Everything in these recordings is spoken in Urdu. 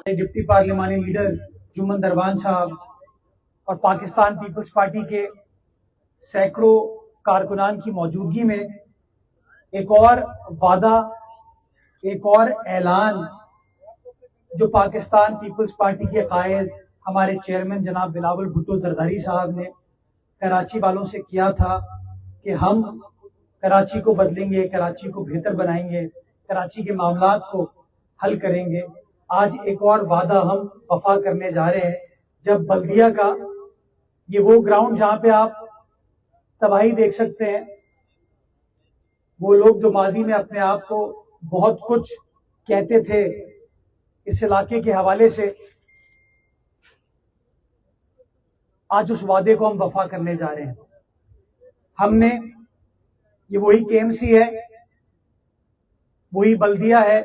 ڈپٹی پارلیمانی لیڈر جمن دربان صاحب اور پاکستان پیپلز پارٹی کے سینکڑوں کارکنان کی موجودگی میں ایک اور وعدہ، ایک اور اعلان جو پاکستان پیپلز پارٹی کے قائد ہمارے چیئرمین جناب بلاول بھٹو زرداری صاحب نے کراچی والوں سے کیا تھا کہ ہم کراچی کو بدلیں گے، کراچی کو بہتر بنائیں گے، کراچی کے معاملات کو حل کریں گے۔ آج ایک اور وعدہ ہم وفا کرنے جا رہے ہیں، جب بلدیہ کا یہ وہ گراؤنڈ جہاں پہ آپ تباہی دیکھ سکتے ہیں، وہ لوگ جو ماضی میں اپنے آپ کو بہت کچھ کہتے تھے اس علاقے کے حوالے سے، آج اس وعدے کو ہم وفا کرنے جا رہے ہیں۔ ہم نے یہ وہی KMC ہے، وہی بلدیہ ہے،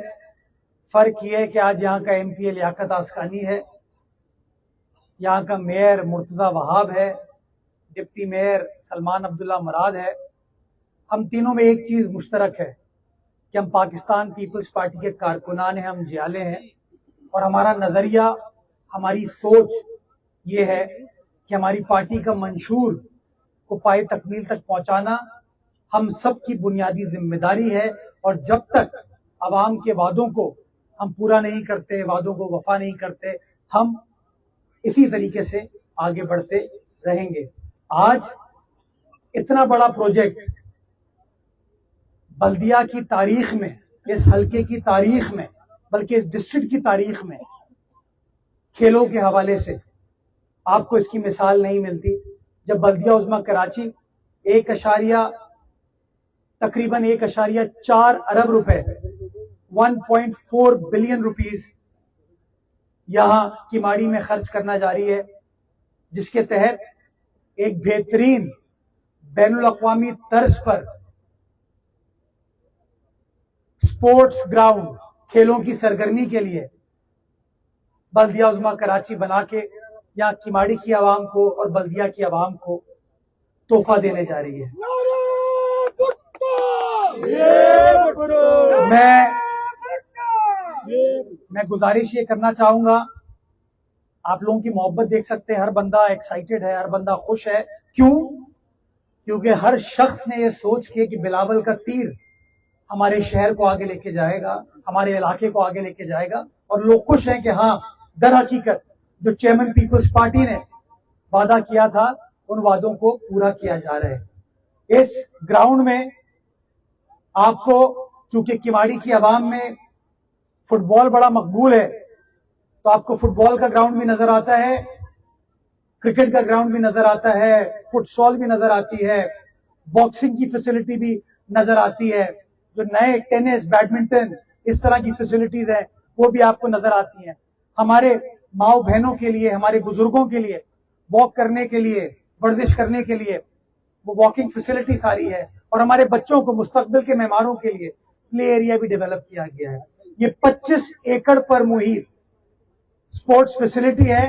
فرق یہ ہے کہ آج یہاں کا MP لیاقت آسکانی ہے، یہاں کا میئر مرتضی وہاب ہے، ڈپٹی میئر سلمان عبداللہ مراد ہے۔ ہم تینوں میں ایک چیز مشترک ہے کہ ہم پاکستان پیپلز پارٹی کے کارکنان ہیں، ہم جیالے ہیں، اور ہمارا نظریہ، ہماری سوچ یہ ہے کہ ہماری پارٹی کا منشور کو پائے تکمیل تک پہنچانا ہم سب کی بنیادی ذمہ داری ہے، اور جب تک عوام کے وعدوں کو ہم پورا نہیں کرتے، وعدوں کو وفا نہیں کرتے، ہم اسی طریقے سے آگے بڑھتے رہیں گے۔ آج اتنا بڑا پروجیکٹ بلدیہ کی تاریخ میں، اس حلقے کی تاریخ میں، بلکہ اس ڈسٹرکٹ کی تاریخ میں کھیلوں کے حوالے سے آپ کو اس کی مثال نہیں ملتی۔ جب بلدیہ عظمیٰ کراچی تقریباً 1.4 ارب روپے 1.4 بلین روپیز یہاں کیماڑی میں خرچ کرنا جاری ہے، جس کے تحت ایک بہترین بین الاقوامی طرز پر سپورٹس گراؤنڈ، کھیلوں کی سرگرمی کے لیے بلدیہ عظمیٰ کراچی بنا کے یہاں کیماڑی کی عوام کو اور بلدیہ کی عوام کو تحفہ دینے جا رہی ہے۔ میں گزارش یہ کرنا چاہوں گا، آپ لوگوں کی محبت دیکھ سکتے ہیں، ہر بندہ ایکسائٹڈ ہے، ہر بندہ خوش ہے۔ کیوں؟ کیونکہ ہر شخص نے یہ سوچ کے کہ بلاول کا تیر ہمارے شہر کو آگے لے کے جائے گا، ہمارے علاقے کو آگے لے کے جائے گا، اور لوگ خوش ہیں کہ ہاں، در حقیقت جو چیئرمین پیپلز پارٹی نے وعدہ کیا تھا ان وعدوں کو پورا کیا جا رہا ہے۔ اس گراؤنڈ میں آپ کو، چونکہ کیماڑی کی عوام میں فٹ بال بڑا مقبول ہے، تو آپ کو فٹ بال کا گراؤنڈ بھی نظر آتا ہے، کرکٹ کا گراؤنڈ بھی نظر آتا ہے، فٹ سال بھی نظر آتی ہے، باکسنگ کی فیسلٹی بھی نظر آتی ہے، جو نئے ٹینس، بیڈمنٹن، اس طرح کی فیسلٹیز ہیں وہ بھی آپ کو نظر آتی ہیں۔ ہمارے ماؤں بہنوں کے لیے، ہمارے بزرگوں کے لیے واک کرنے کے لیے، ورزش کرنے کے لیے وہ واکنگ فیسلٹی ساری ہے، اور ہمارے بچوں کو، مستقبل کے معماروں کے لیے پلے ایریا بھی ڈیولپ کیا گیا ہے۔ یہ 25 ایکڑ پر محیط سپورٹس فیسلٹی ہے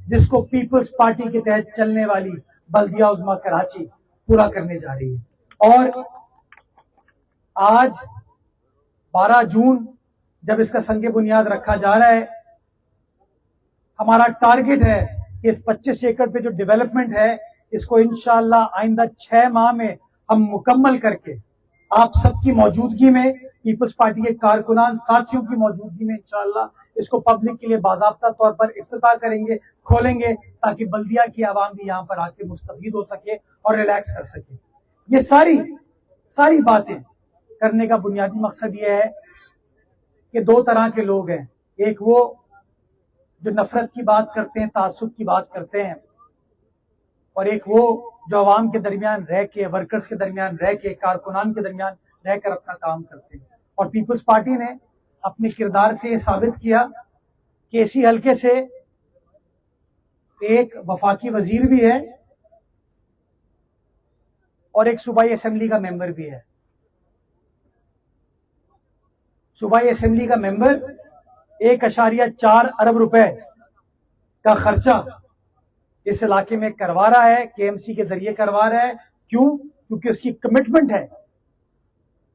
جس کو پیپلز پارٹی کے تحت چلنے والی بلدیہ عظمیٰ کراچی پورا کرنے جا رہی ہے۔ اور آج 12 جون جب اس کا سنگ بنیاد رکھا جا رہا ہے، ہمارا ٹارگٹ ہے کہ اس 25 ایکڑ پہ جو ڈیولپمنٹ ہے اس کو انشاءاللہ آئندہ 6 ماہ میں ہم مکمل کر کے آپ سب کی موجودگی میں، پیپلز پارٹی کے کارکنان ساتھیوں کی موجودگی میں انشاءاللہ اس کو پبلک کے لیے باضابطہ طور پر افتتاح کریں گے، کھولیں گے، تاکہ بلدیہ کی عوام بھی یہاں پر آ کے مستفید ہو سکے اور ریلیکس کر سکے۔ یہ ساری باتیں کرنے کا بنیادی مقصد یہ ہے کہ دو طرح کے لوگ ہیں، ایک وہ جو نفرت کی بات کرتے ہیں، تعصب کی بات کرتے ہیں، اور ایک وہ جو عوام کے درمیان رہ کے، ورکرز کے درمیان رہ کے، کارکنان کے درمیان رہ کر اپنا کام کرتے ہیں۔ اور پیپلز پارٹی نے اپنے کردار سے یہ ثابت کیا کہ اسی حلقے سے ایک وفاقی وزیر بھی ہے اور ایک صوبائی اسمبلی کا ممبر بھی ہے۔ صوبائی اسمبلی کا ممبر 1.4 ارب روپے کا خرچہ اس علاقے میں کروا رہا ہے، KMC کے ذریعے کروا رہا ہے۔ کیوں؟ کیونکہ اس کی کمٹمنٹ ہے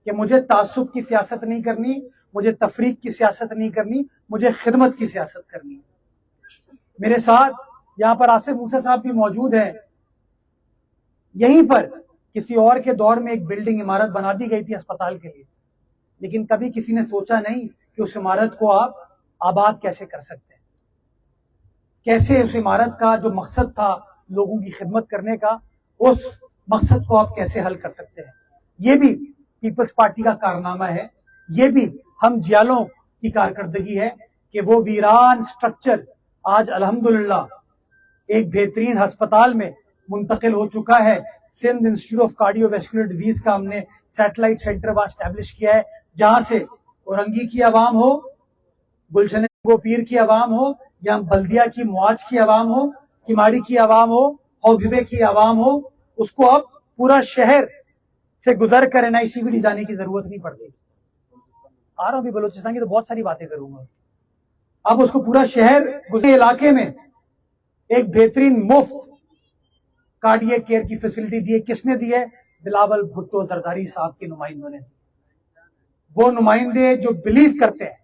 کہ مجھے تعصب کی سیاست نہیں کرنی، مجھے تفریق کی سیاست نہیں کرنی, مجھے خدمت کی سیاست کرنی ہے. میرے ساتھ یہاں پر آصف موسیٰ صاحب بھی موجود ہیں. یہیں پر کسی اور کے دور میں ایک بلڈنگ عمارت بنا دی گئی تھی اسپتال کے لیے, لیکن کبھی کسی نے سوچا نہیں کہ اس عمارت کو آپ آباد کیسے کر سکتے ہیں, کیسے اس عمارت کا جو مقصد تھا لوگوں کی خدمت کرنے کا, اس مقصد کو آپ کیسے حل کر سکتے ہیں. یہ بھی پیپلز پارٹی کا کارنامہ ہے, یہ بھی ہم جیالوں کی کارکردگی ہے کہ وہ ویران سٹرکچر آج الحمدللہ ایک بہترین ہسپتال میں منتقل ہو چکا ہے. Sindh institute of cardio vascular disease کا ہم نے سیٹلائٹ سینٹر وہاں اسٹیبلش کیا ہے, جہاں سے اورنگی کی عوام ہو, گلشن گوپیر کی عوام ہو, یا بلدیہ کی مواج کی عوام ہو, کماڑی کی عوام ہو, ہوگزبے کی عوام ہو, اس کو اب پورا شہر سے گزر کر NICVD جانے کی ضرورت نہیں پڑ گئی. آ رہا ہوں بھی بلوچستان کی تو بہت ساری باتیں کروں گا. اب اس کو پورا شہر گزرے علاقے میں ایک بہترین مفت کارڈیک کیئر کی فیسلٹی دی ہے. کس نے دی ہے؟ بلاول بھٹو زرداری صاحب کے نمائندوں نے دی. وہ نمائندے جو بلیو کرتے ہیں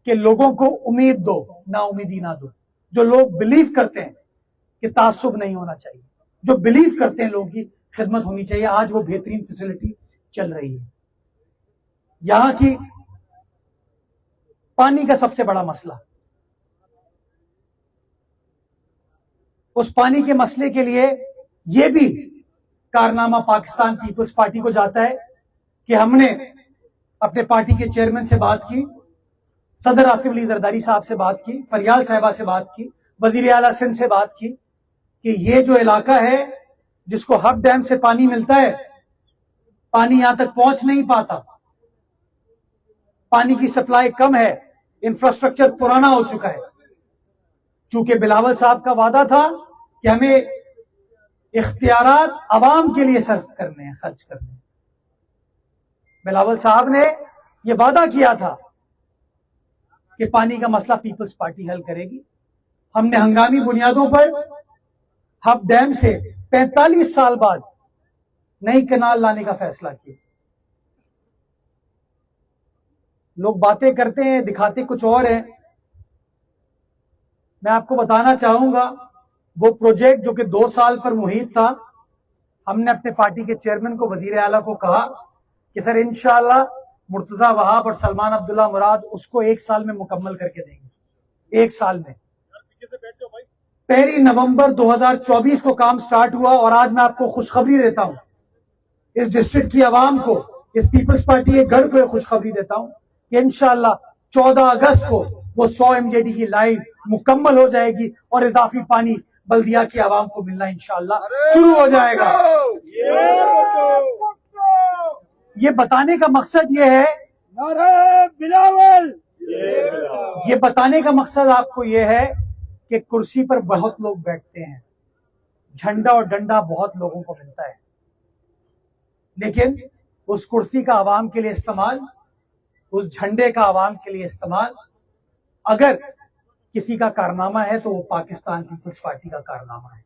کہ لوگوں کو امید دو, نا امیدی نہ دو, جو لوگ بلیو کرتے ہیں کہ تعصب نہیں ہونا چاہیے, جو بلیو کرتے ہیں لوگوں کی خدمت ہونی چاہیے, آج وہ بہترین فیسلٹی چل رہی ہے. یہاں کی پانی کا سب سے بڑا مسئلہ, اس پانی کے مسئلے کے لیے یہ بھی کارنامہ پاکستان پیپلز پارٹی کو جاتا ہے کہ ہم نے اپنے پارٹی کے چیئرمین سے بات کی, صدر آصف علی زرداری صاحب سے بات کی, فریال صاحبہ سے بات کی, وزیر اعلیٰ سندھ سے بات کی کہ یہ جو علاقہ ہے جس کو ہب ڈیم سے پانی ملتا ہے, پانی یہاں تک پہنچ نہیں پاتا, پانی کی سپلائی کم ہے, انفراسٹرکچر پرانا ہو چکا ہے. چونکہ بلاول صاحب کا وعدہ تھا کہ ہمیں اختیارات عوام کے لیے صرف کرنے ہیں, خرچ کرنے ہیں. بلاول صاحب نے یہ وعدہ کیا تھا کہ پانی کا مسئلہ پیپلز پارٹی حل کرے گی. ہم نے ہنگامی بنیادوں پر ہب ڈیم سے 45 سال بعد نئی کنال لانے کا فیصلہ کیا. لوگ باتیں کرتے ہیں, دکھاتے کچھ اور ہیں. میں آپ کو بتانا چاہوں گا وہ پروجیکٹ جو کہ 2 سال پر محیط تھا, ہم نے اپنے پارٹی کے چیئرمین کو, وزیر اعلیٰ کو کہا کہ سر انشاءاللہ مرتضی وہاب اور سلمان عبداللہ مراد اس کو 1 سال میں مکمل کر کے دیں گے. 1 سال میں 1 نومبر 2024 کو کام سٹارٹ ہوا. اور آج میں آپ کو خوشخبری دیتا ہوں, اس ڈسٹرکٹ کی عوام کو, اس پیپلز پارٹی کے گڑھ کو یہ خوشخبری دیتا ہوں کہ انشاءاللہ 14 اگست کو وہ 100 MJD کی لائن مکمل ہو جائے گی اور اضافی پانی بلدیہ کی عوام کو ملنا انشاءاللہ شروع ہو جائے گا. یہ بتانے کا مقصد یہ ہے, نعرہ بلاول, یہ بتانے کا مقصد آپ کو یہ ہے کہ کرسی پر بہت لوگ بیٹھتے ہیں, جھنڈا اور ڈنڈا بہت لوگوں کو ملتا ہے, لیکن اس کرسی کا عوام کے لیے استعمال, اس جھنڈے کا عوام کے لیے استعمال اگر کسی کا کارنامہ ہے تو وہ پاکستان پیپلز پارٹی کا کارنامہ ہے.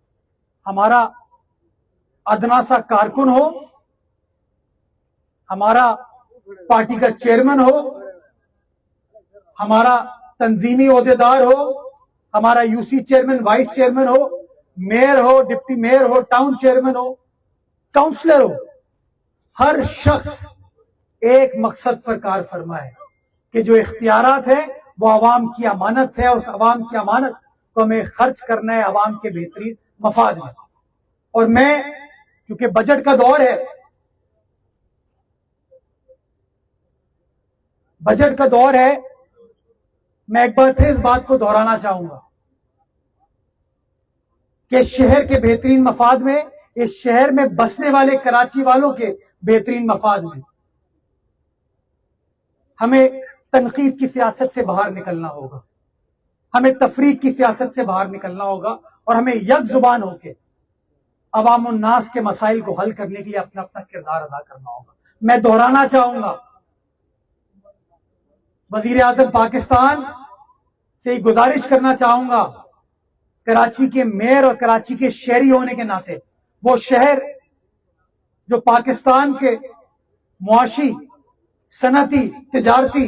ہمارا ادنا سا کارکن ہو, ہمارا پارٹی کا چیئرمین ہو, ہمارا تنظیمی عہدیدار ہو, ہمارا UC چیئرمین, وائس چیئرمین ہو, میئر ہو, ڈپٹی میئر ہو, ٹاؤن چیئرمین ہو, کاؤنسلر ہو, ہر شخص ایک مقصد پر کار فرما ہے کہ جو اختیارات ہیں وہ عوام کی امانت ہے, اور اس عوام کی امانت کو ہمیں خرچ کرنا ہے عوام کے بہترین مفاد میں. اور میں چونکہ بجٹ کا دور ہے, بجٹ کا دور ہے, میں ایک بار پھر اس بات کو دہرانا چاہوں گا کہ شہر کے بہترین مفاد میں, اس شہر میں بسنے والے کراچی والوں کے بہترین مفاد میں ہمیں تنقید کی سیاست سے باہر نکلنا ہوگا, ہمیں تفریق کی سیاست سے باہر نکلنا ہوگا, اور ہمیں یک زبان ہو کے عوام الناس کے مسائل کو حل کرنے کے لیے اپنا اپنا کردار ادا کرنا ہوگا. میں دہرانا چاہوں گا, وزیر اعظم پاکستان سے گزارش کرنا چاہوں گا, کراچی کے میئر اور کراچی کے شہری ہونے کے ناطے, وہ شہر جو پاکستان کے معاشی, صنعتی, تجارتی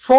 100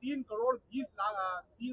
3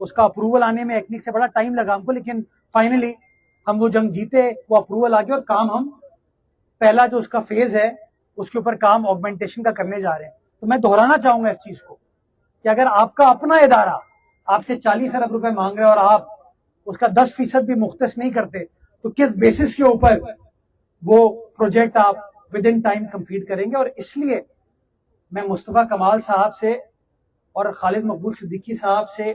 اس کا اپروول آنے میں ایکنک سے بڑا ٹائم لگا ہم کو, لیکن فائنلی ہم وہ جنگ جیتے, وہ اپروول آ گیا اور کام ہم پہلا جو اس کا فیز ہے اس کے اوپر کام آگمنٹیشن کا کرنے جا رہے ہیں. تو میں دہرانا چاہوں گا اس چیز کو کہ اگر آپ کا اپنا ادارہ آپ سے 40 ارب روپے مانگ رہے اور آپ اس کا 10% بھی مختص نہیں کرتے تو کس بیسس کے اوپر وہ پروجیکٹ آپ ود ان ٹائم کمپلیٹ کریں گے. اور اس لیے میں مصطفیٰ کمال صاحب سے اور خالد مقبول صدیقی صاحب سے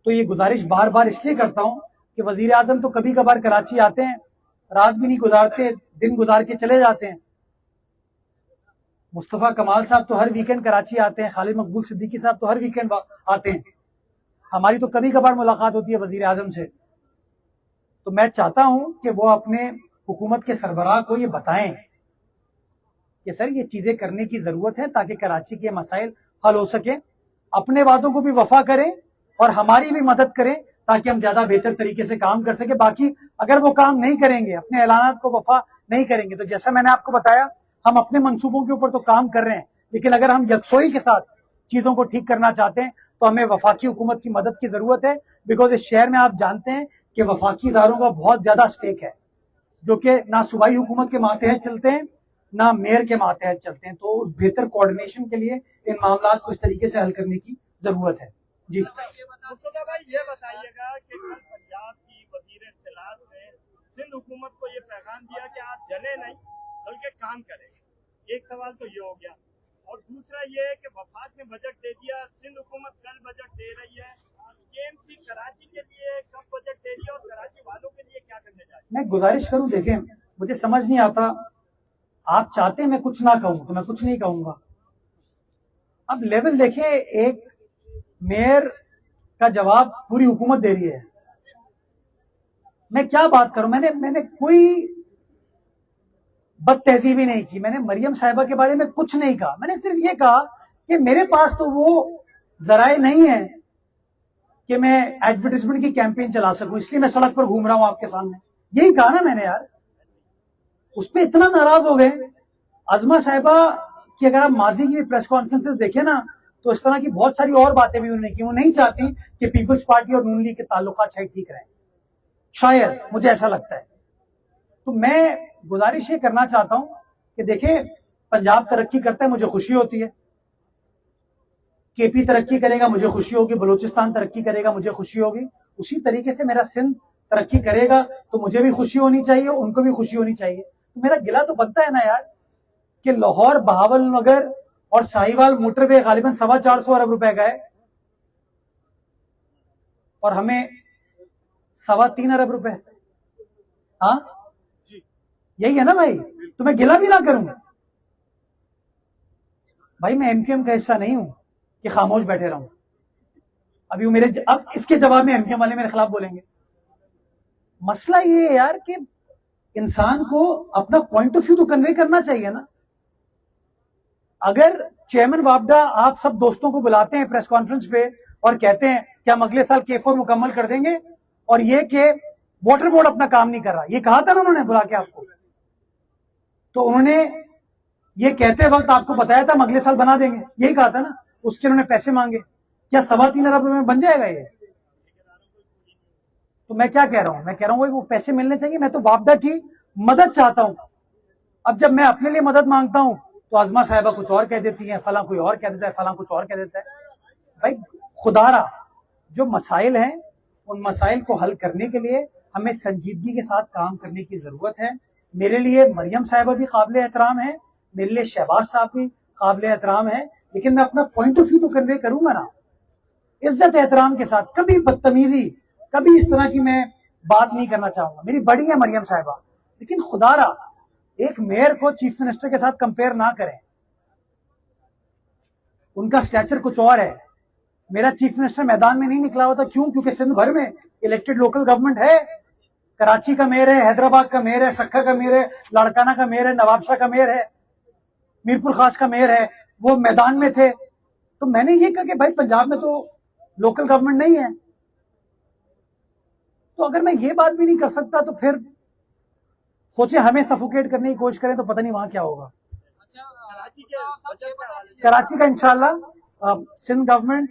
تو یہ گزارش بار بار اس لیے کرتا ہوں کہ وزیر اعظم تو کبھی کبھار کراچی آتے ہیں, رات بھی نہیں گزارتے, دن گزار کے چلے جاتے ہیں. مصطفیٰ کمال صاحب تو ہر ویکنڈ کراچی آتے ہیں, خالد مقبول صدیقی صاحب تو ہر ویکنڈ آتے ہیں. ہماری تو کبھی کبھار ملاقات ہوتی ہے وزیر اعظم سے. تو میں چاہتا ہوں کہ وہ اپنے حکومت کے سربراہ کو یہ بتائیں کہ سر یہ چیزیں کرنے کی ضرورت ہے تاکہ کراچی کے مسائل حل ہو سکے. اپنے وعدوں کو بھی وفا کریں اور ہماری بھی مدد کریں تاکہ ہم زیادہ بہتر طریقے سے کام کر سکیں. باقی اگر وہ کام نہیں کریں گے, اپنے اعلانات کو وفا نہیں کریں گے, تو جیسا میں نے آپ کو بتایا ہم اپنے منصوبوں کے اوپر تو کام کر رہے ہیں, لیکن اگر ہم یکسوئی کے ساتھ چیزوں کو ٹھیک کرنا چاہتے ہیں تو ہمیں وفاقی حکومت کی مدد کی ضرورت ہے. بیکاز اس شہر میں آپ جانتے ہیں کہ وفاقی اداروں کا بہت زیادہ سٹیک ہے, جو کہ نہ صوبائی حکومت کے ماتحت چلتے ہیں نہ میئر کے ماتحت چلتے ہیں. تو بہتر کوارڈینیشن کے لیے ان معاملات کو اس طریقے سے حل کرنے کی ضرورت ہے. جی مصطفیٰ بھائی یہ بتائیے گا کہ کل پنجاب کی وزیر اطلاعات نے سندھ حکومت کو یہ پیغام دیا کہ آپ جلیں نہیں بلکہ کام کریں. ایک سوال تو یہ ہو گیا, اور دوسرا یہ ہے کہ وفاق نے بجٹ دے دیا, سندھ حکومت کل بجٹ دے رہی ہے, KMC کراچی کے لیے کب بجٹ دے رہی ہے اور کراچی والوں کے لیے کیا کرنے جا رہی ہے؟ میں گزارش کروں, دیکھیں مجھے سمجھ نہیں آتا, آپ چاہتے ہیں میں کچھ نہ کہوں تو میں کچھ نہیں کہوں گا. اب لیول دیکھیں, ایک میئر کا جواب پوری حکومت دے رہی ہے, میں کیا بات کروں. میں نے کوئی بد تہذیبی نہیں کی, میں نے مریم صاحبہ کے بارے میں کچھ نہیں کہا. میں نے صرف یہ کہا کہ میرے پاس تو وہ ذرائع نہیں ہے کہ میں ایڈورٹائزمنٹ کی کیمپین چلا سکوں, اس لیے میں سڑک پر گھوم رہا ہوں آپ کے سامنے. یہی کہا نا میں نے یار. اس پہ اتنا ناراض ہو گئے. عظمہ صاحبہ کی اگر آپ ماضی کی پریس کانفرنس دیکھیں نا تو اس طرح کی بہت ساری اور باتیں بھی انہوں نے کی. وہ نہیں چاہتی کہ پیپلز پارٹی اور نون لیگ کے تعلقات شاید ٹھیک رہیں, شاید مجھے ایسا لگتا ہے. تو میں گزارش یہ کرنا چاہتا ہوں کہ دیکھیں پنجاب ترقی کرتا ہے, مجھے خوشی ہوتی ہے. KP ترقی کرے گا مجھے خوشی ہوگی, بلوچستان ترقی کرے گا مجھے خوشی ہوگی. اسی طریقے سے میرا سندھ ترقی کرے گا تو مجھے بھی خوشی ہونی چاہیے, ان کو بھی خوشی ہونی چاہیے. تو میرا گلہ تو بنتا ہے نا یار کہ لاہور بہاول نگر اور ساہیوال موٹر وے غالباً 450 ارب روپے کا ہے اور ہمیں 3.25 ارب روپے. ہاں یہی ہے نا بھائی, تو میں گلہ بھی نہ کروں. بھائی میں MQM کا حصہ نہیں ہوں کہ خاموش بیٹھے رہوں. ابھی وہ اب اس کے جواب میں MQM والے میرے خلاف بولیں گے. مسئلہ یہ ہے یار کہ انسان کو اپنا پوائنٹ آف ویو تو کنوے کرنا چاہیے نا. اگر چیئرمین وابڈا آپ سب دوستوں کو بلاتے ہیں پریس کانفرنس پہ اور کہتے ہیں کہ ہم اگلے سال K4 مکمل کر دیں گے, اور یہ کہ واٹر بورڈ اپنا کام نہیں کر رہا, یہ کہا تھا نا انہوں نے بلا کے آپ کو, تو انہوں نے یہ کہتے وقت آپ کو بتایا تھا ہم اگلے سال بنا دیں گے, یہی کہا تھا نا. اس کے انہوں نے پیسے مانگے, کیا 3.25 ارب روپے میں بن جائے گا یہ؟ تو میں کیا کہہ رہا ہوں, میں کہہ رہا ہوں وہ پیسے ملنے چاہیے. میں تو وابڈا کی مدد چاہتا ہوں. اب جب میں اپنے لیے مدد مانگتا ہوں تو عظمہ صاحبہ کچھ اور کہہ دیتی ہیں, فلاں کوئی اور کہہ دیتا ہے, فلاں کچھ اور کہہ دیتا ہے. بھائی خدا را جو مسائل ہیں ان مسائل کو حل کرنے کے لیے ہمیں سنجیدگی کے ساتھ کام کرنے کی ضرورت ہے. میرے لیے مریم صاحبہ بھی قابل احترام ہے, میرے لیے شہباز صاحب بھی قابل احترام ہے, لیکن میں اپنا پوائنٹ آف ویو تو کنوے کروں گا نا عزت احترام کے ساتھ. کبھی بدتمیزی, کبھی اس طرح کی میں بات نہیں کرنا چاہوں گا. میری بڑی ہے مریم صاحبہ, لیکن خدا را ایک میئر کو چیف منسٹر کے ساتھ کمپیئر نہ کریں. ان کا سٹیچر کچھ اور ہے. میرا چیف منسٹر میدان میں نہیں نکلا ہوتا, کیوں؟ کیونکہ سندھ بھر میں الیکٹڈ لوکل گورنمنٹ ہے. کراچی کا میئر ہے, حیدرآباد کا میئر ہے, سکھا کا میئر ہے, لاڑکانہ کا میئر ہے, نواب شاہ کا میئر ہے, میرپور خاص کا میئر ہے, وہ میدان میں تھے. تو میں نے یہ کہا کہ بھائی پنجاب میں تو لوکل گورنمنٹ نہیں ہے, تو اگر میں یہ بات بھی نہیں کر سکتا تو پھر سوچے ہمیں سفوکیٹ کرنے کی کوشش کریں تو پتہ نہیں وہاں کیا ہوگا. کراچی کا انشاءاللہ سندھ گورنمنٹ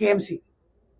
KMC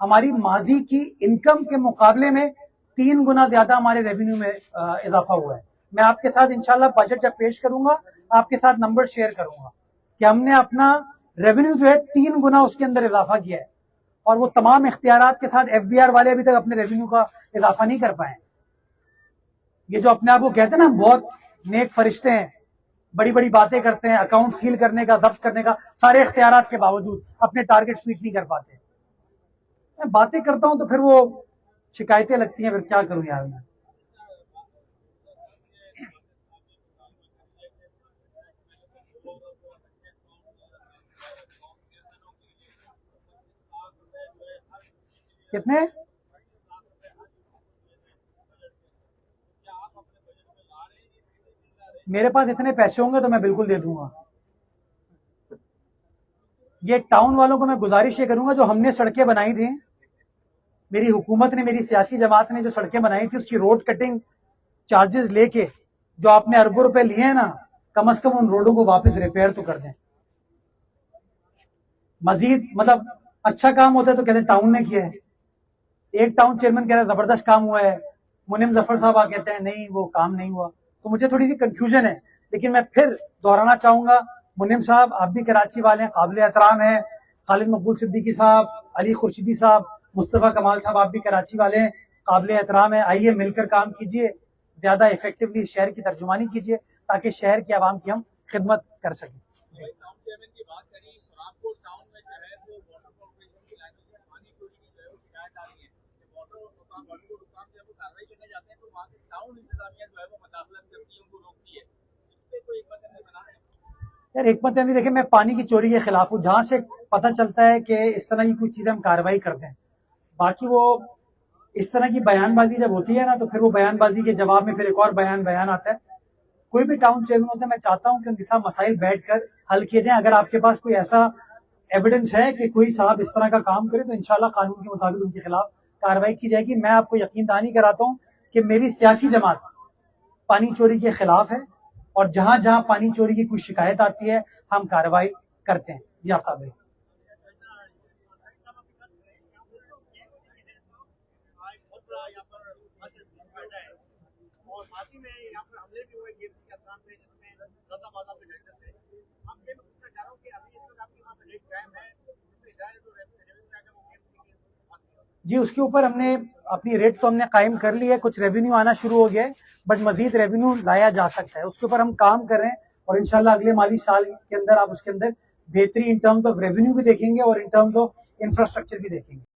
ہماری ماضی کی انکم کے مقابلے میں 3 گنا زیادہ ہمارے ریونیو میں اضافہ ہوا ہے. میں آپ کے ساتھ انشاءاللہ بجٹ جب پیش کروں گا آپ کے ساتھ نمبر شیئر کروں گا کہ ہم نے اپنا ریونیو جو ہے 3 گنا اس کے اندر اضافہ کیا ہے, اور وہ تمام اختیارات کے ساتھ FBR والے ابھی تک اپنے ریونیو کا اضافہ نہیں کر پائے. یہ جو اپنے آپ کو کہتے ہیں نا ہم بہت نیک فرشتے ہیں, بڑی بڑی باتیں کرتے ہیں, اکاؤنٹ سیل کرنے کا, ضبط کرنے کا, سارے اختیارات کے باوجود اپنے ٹارگیٹ میٹ نہیں کر پاتے. میں باتیں کرتا ہوں تو پھر وہ شکایتیں لگتی ہیں, پھر کیا کروں یار میں. کتنے میرے پاس اتنے پیسے ہوں گے تو میں بالکل دے دوں گا. یہ ٹاؤن والوں کو میں گزارش یہ کروں گا, جو ہم نے سڑکیں بنائی تھیں, میری حکومت نے, میری سیاسی جماعت نے جو سڑکیں بنائی تھی, اس کی روڈ کٹنگ چارجز لے کے جو آپ نے اربوں روپے لیے ہیں نا, کم از کم ان روڈوں کو واپس ریپیئر تو کر دیں. مزید مطلب اچھا کام ہوتا ہے تو کہتے ہیں ٹاؤن نے کیا ہے. ایک ٹاؤن چیئرمین کہہ رہا ہے زبردست کام ہوا ہے, منم ظفر صاحب کہتے ہیں نہیں وہ کام نہیں ہوا. تو مجھے تھوڑی سی کنفیوژن ہے, لیکن میں پھر دہرانا چاہوں گا, منم صاحب آپ بھی کراچی والے ہیں, قابل احترام ہیں. خالد مقبول صدیقی صاحب, علی خورشیدی صاحب, مصطفیٰ کمال صاحب, آپ بھی کراچی والے ہیں, قابل احترام ہیں. آئیے مل کر کام کیجئے, زیادہ ایفیکٹولی شہر کی ترجمانی کیجئے تاکہ شہر کی عوام کی ہم خدمت کر سکیں. یار حکمت عملی دیکھیں, میں پانی کی چوری کے خلاف ہوں. جہاں سے پتہ چلتا ہے کہ اس طرح کی کوئی چیزیں ہم کارروائی کرتے ہیں. باقی وہ اس طرح کی بیان بازی جب ہوتی ہے نا, تو پھر وہ بیان بازی کے جواب میں پھر ایک اور بیان آتا ہے. کوئی بھی ٹاؤن چیئرمین ہوتا ہے, میں چاہتا ہوں کہ ان کے ساتھ مسائل بیٹھ کر حل کیے جائیں. اگر آپ کے پاس کوئی ایسا ایویڈنس ہے کہ کوئی صاحب اس طرح کا کام کرے تو انشاءاللہ قانون کے مطابق ان کے خلاف کارروائی کی جائے گی. میں آپ کو یقین دہانی کراتا ہوں کہ میری سیاسی جماعت پانی چوری کے خلاف ہے, اور جہاں جہاں پانی چوری کی کوئی شکایت آتی ہے ہم کارروائی کرتے ہیں. جی آفتاب بھائی. جی اس کے اوپر ہم نے اپنی ریٹ تو ہم نے قائم کر لی ہے, کچھ ریونیو آنا شروع ہو گیا ہے, بٹ مزید ریونیو لایا جا سکتا ہے. اس کے اوپر ہم کام کر رہے ہیں, اور انشاءاللہ اگلے مالی سال کے اندر آپ اس کے اندر بہتری ان ٹرمز آف ریونیو بھی دیکھیں گے اور ان ٹرمز آف انفراسٹرکچر بھی دیکھیں گے.